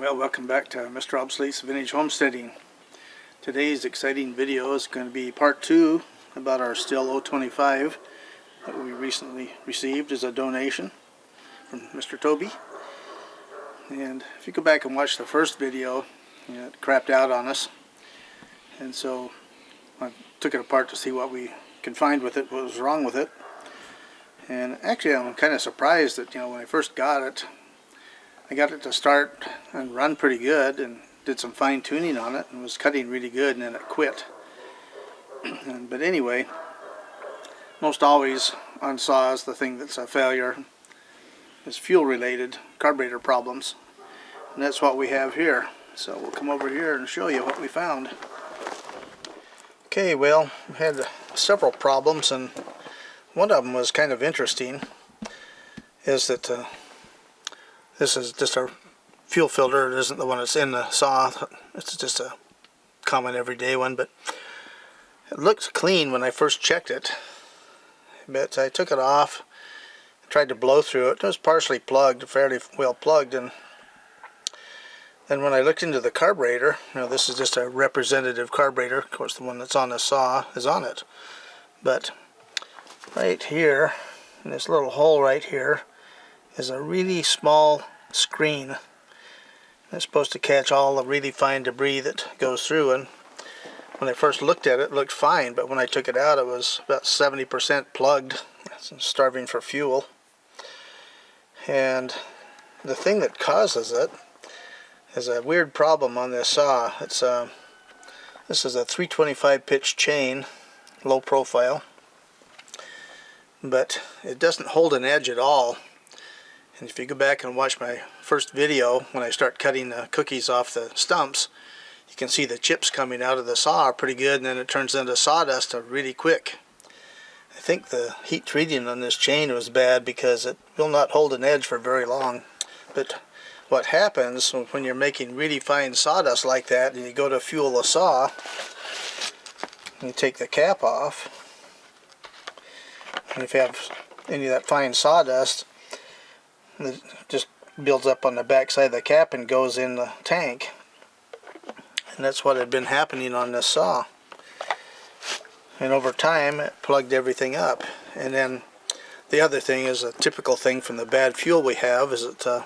Well, welcome back to Mr. Obsolete's Vintage Homesteading. Today's exciting video is going to be part 2 about our Stihl O25 that we recently received as a donation from Mr. Toby. And if you go back and watch the first video, it crapped out on us. And so I took it apart to see what we could find with it, what was wrong with it. And actually I'm kind of surprised that, when I first got it, I got it to start and run pretty good and did some fine tuning on it and was cutting really good, and then it quit. But anyway, most always on saws the thing that's a failure is fuel related carburetor problems, and that's what we have here. So we'll come over here and show you what we found. Okay, well, we had several problems, and one of them was kind of interesting, is that this is just a fuel filter. It isn't the one that's in the saw. It's just a common everyday one, but it looks clean when I first checked it. But I took it off, tried to blow through it. It was partially plugged, fairly well plugged, and then when I looked into the carburetor, this is just a representative carburetor. Of course, the one that's on the saw is on it. But right here, in this little hole right here, is a really small screen. It's supposed to catch all the really fine debris that goes through, and when I first looked at it, it looked fine, but when I took it out, it was about 70% plugged. It's starving for fuel. And the thing that causes it is a weird problem on this saw. It's this is a 325 pitch chain, low profile, but it doesn't hold an edge at all. And if you go back and watch my first video, when I start cutting the cookies off the stumps, you can see the chips coming out of the saw are pretty good, and then it turns into sawdust really quick. I think the heat treating on this chain was bad because it will not hold an edge for very long. But what happens when you're making really fine sawdust like that, and you go to fuel the saw, and you take the cap off, and if you have any of that fine sawdust, it just builds up on the back side of the cap and goes in the tank. And that's what had been happening on this saw. And over time it plugged everything up. And then the other thing is, a typical thing from the bad fuel we have, is that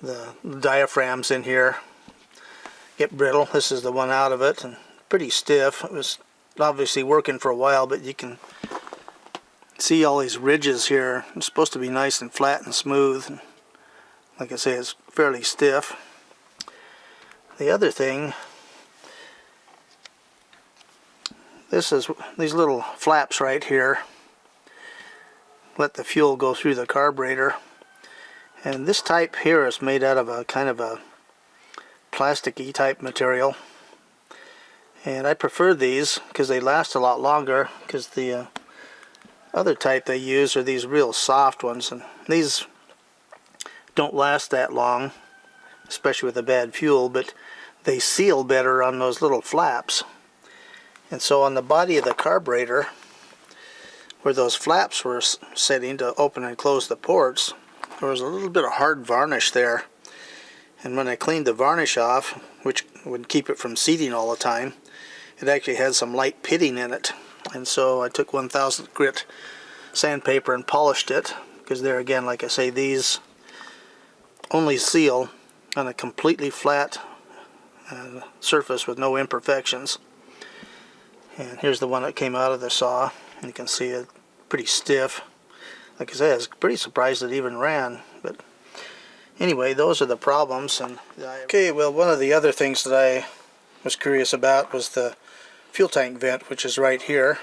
the diaphragms in here get brittle. This is the one out of it, and pretty stiff. It was obviously working for a while, but you can see all these ridges here. It's supposed to be nice and flat and smooth, and like I say, it's fairly stiff. The other thing, this is these little flaps right here let the fuel go through the carburetor, and this type here is made out of a kind of a plasticky type material, and I prefer these because they last a lot longer, because the other type they use are these real soft ones, and these don't last that long, especially with a bad fuel, but they seal better on those little flaps. And so on the body of the carburetor, where those flaps were setting to open and close the ports, there was a little bit of hard varnish there. And when I cleaned the varnish off, which would keep it from seating all the time, it actually had some light pitting in it. And so I took 1000 grit sandpaper and polished it, because there again, like I say, these only seal on a completely flat surface with no imperfections. And here's the one that came out of the saw, and you can see it pretty stiff. Like I said, I was pretty surprised it even ran. But anyway, those are the problems. And okay, well, one of the other things that I was curious about was the fuel tank vent, which is right here.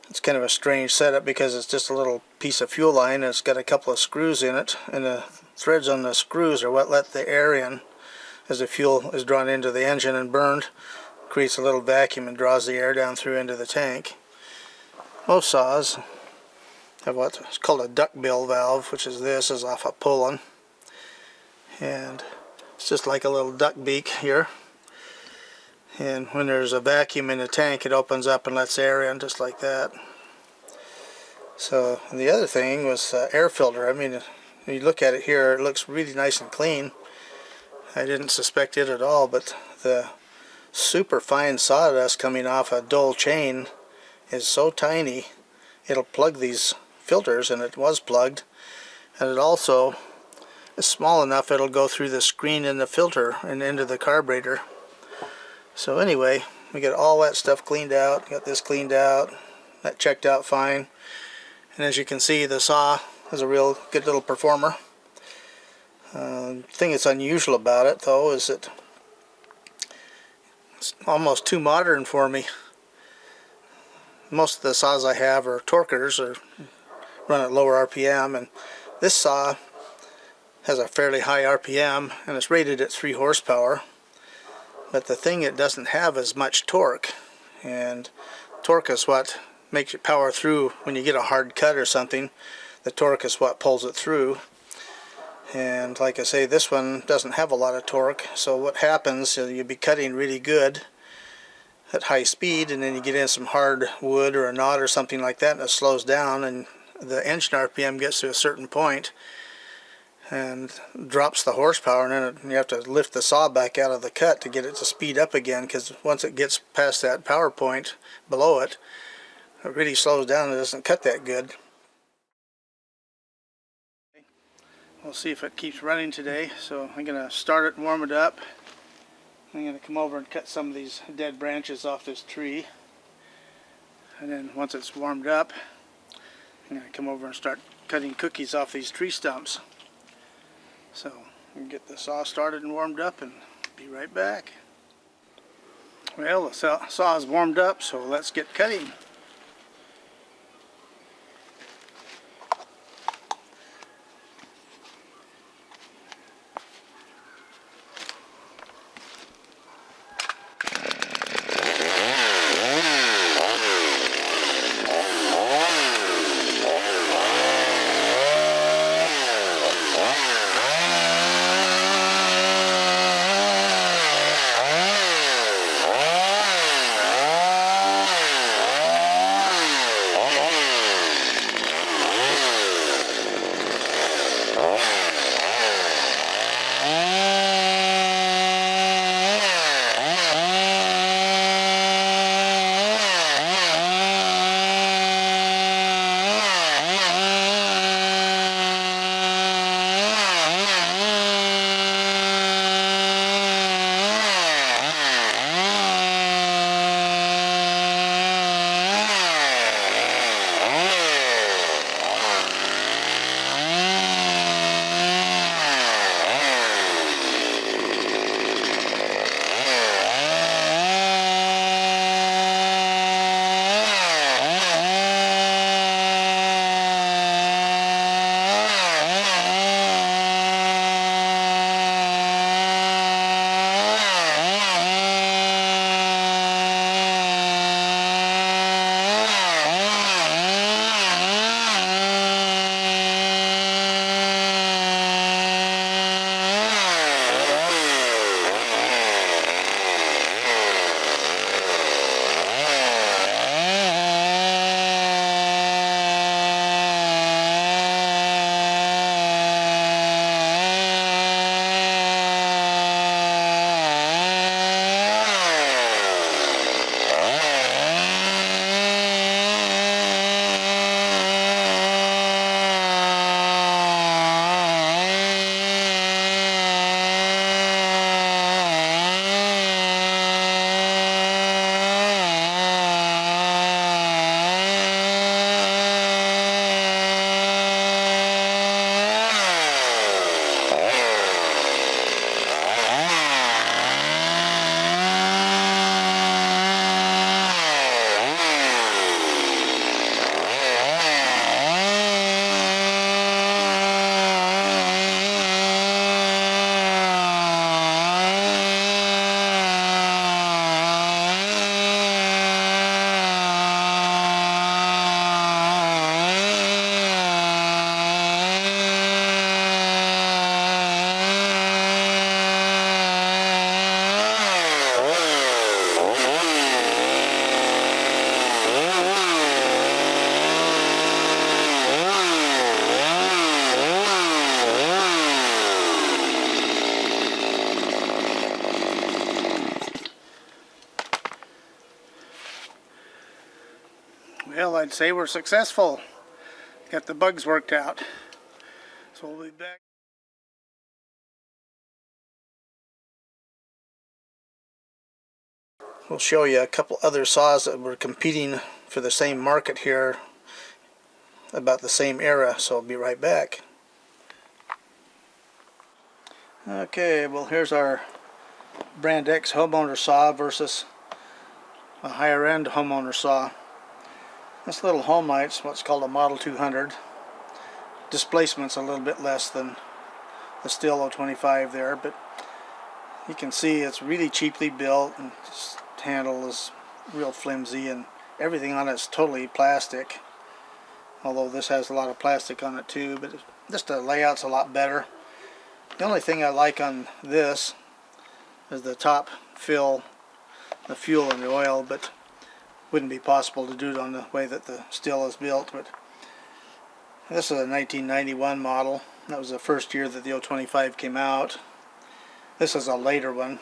It's kind of a strange setup because it's just a little piece of fuel line, and it's got a couple of screws in it, and the threads on the screws are what let the air in as the fuel is drawn into the engine and burned. Creates a little vacuum and draws the air down through into the tank. Most saws have what's called a duckbill valve, which is this, is off a pulley, and it's just like a little duck beak here. And when there's a vacuum in the tank, it opens up and lets air in just like that. So the other thing was air filter. I mean, when you look at it here, it looks really nice and clean. I didn't suspect it at all, but the super fine sawdust coming off a dull chain is so tiny it'll plug these filters, and it was plugged, and it also is small enough it'll go through the screen in the filter and into the carburetor. So anyway, we got all that stuff cleaned out, got this cleaned out, that checked out fine, and as you can see, the saw is a real good little performer. The thing that's unusual about it though is that it's almost too modern for me. Most of the saws I have are torquers or run at lower RPM, and this saw has a fairly high RPM and it's rated at 3 horsepower. But the thing it doesn't have is much torque, and torque is what makes it power through when you get a hard cut or something. The torque is what pulls it through. And like I say, this one doesn't have a lot of torque, so what happens is you'll be cutting really good at high speed, and then you get in some hard wood or a knot or something like that, and it slows down, and the engine RPM gets to a certain point and drops the horsepower, and then you have to lift the saw back out of the cut to get it to speed up again, because once it gets past that power point below it, it really slows down and it doesn't cut that good. We'll see if it keeps running today. So I'm going to start it and warm it up. I'm going to come over and cut some of these dead branches off this tree, and then once it's warmed up, I'm going to come over and start cutting cookies off these tree stumps. So we can get the saw started and warmed up and be right back. Well, the saw is warmed up, so let's get cutting. Well, I'd say we're successful. Got the bugs worked out. So we'll be back. We'll show you a couple other saws that were competing for the same market here about the same era, so I'll be right back. Okay, well here's our Brand X homeowner saw versus a higher end homeowner saw. This little Homelight's what's called a Model 200. Displacement's a little bit less than the Stihl O25 there, but you can see it's really cheaply built, and this handle is real flimsy, and everything on it's totally plastic. Although this has a lot of plastic on it too, but just the layout's a lot better. The only thing I like on this is the top fill, the fuel and the oil, but wouldn't be possible to do it on the way that the Stihl is built. But this is a 1991 model. That was the first year that the O25 came out. This is a later one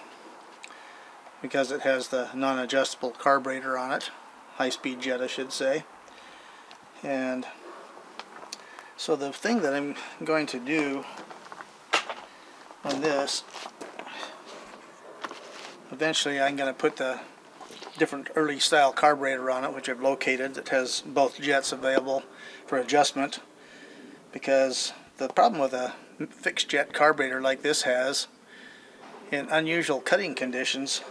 because it has the non-adjustable carburetor on it, high-speed jet I should say. And so the thing that I'm going to do on this, eventually I'm going to put the different early style carburetor on it, which I've located, that has both jets available for adjustment, because the problem with a fixed jet carburetor like this has, in unusual cutting conditions,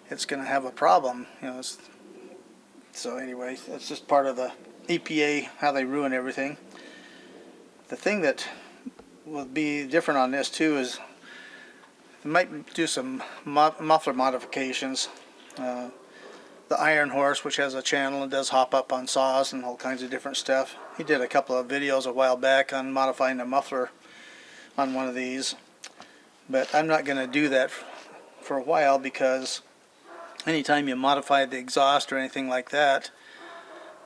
it's going to have a problem, you know. So anyway, it's just part of the EPA, how they ruin everything. The thing that will be different on this too is they might do some muffler modifications. The Iron Horse, which has a channel and does hop up on saws and all kinds of different stuff, he did a couple of videos a while back on modifying the muffler on one of these. But I'm not going to do that for a while, because anytime you modify the exhaust or anything like that,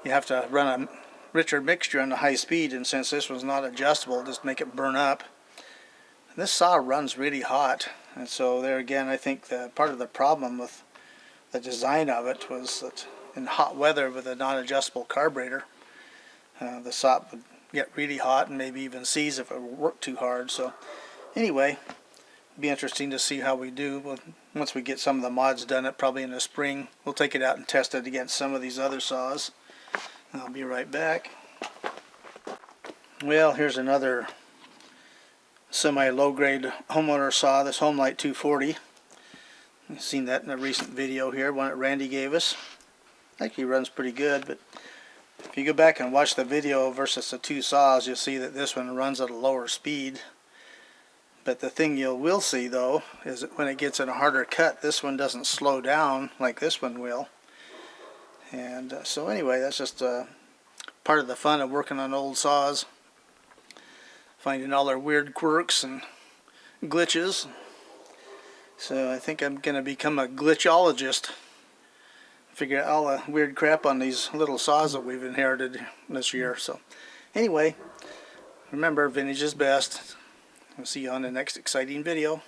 you have to run a richer mixture on the high speed, and since this was not adjustable, just make it burn up. And this saw runs really hot, and so there again, I think that part of the problem with the design of it was that in hot weather with a non-adjustable carburetor, the saw would get really hot and maybe even seize if it worked too hard. So anyway, it'll be interesting to see how we do once we get some of the mods done. Probably in the spring we'll take it out and test it against some of these other saws. I'll be right back. Well, here's another semi-low grade homeowner saw, this Homelight 240. You've seen that in a recent video here, one that Randy gave us. Actually runs pretty good, but if you go back and watch the video versus the two saws, you'll see that this one runs at a lower speed. But the thing you will see though is that when it gets in a harder cut, this one doesn't slow down like this one will. And so anyway, that's just part of the fun of working on old saws, finding all their weird quirks and glitches. So I think I'm going to become a glitchologist, figure out all the weird crap on these little saws that we've inherited this year. So anyway, remember, vintage is best. We'll see you on the next exciting video.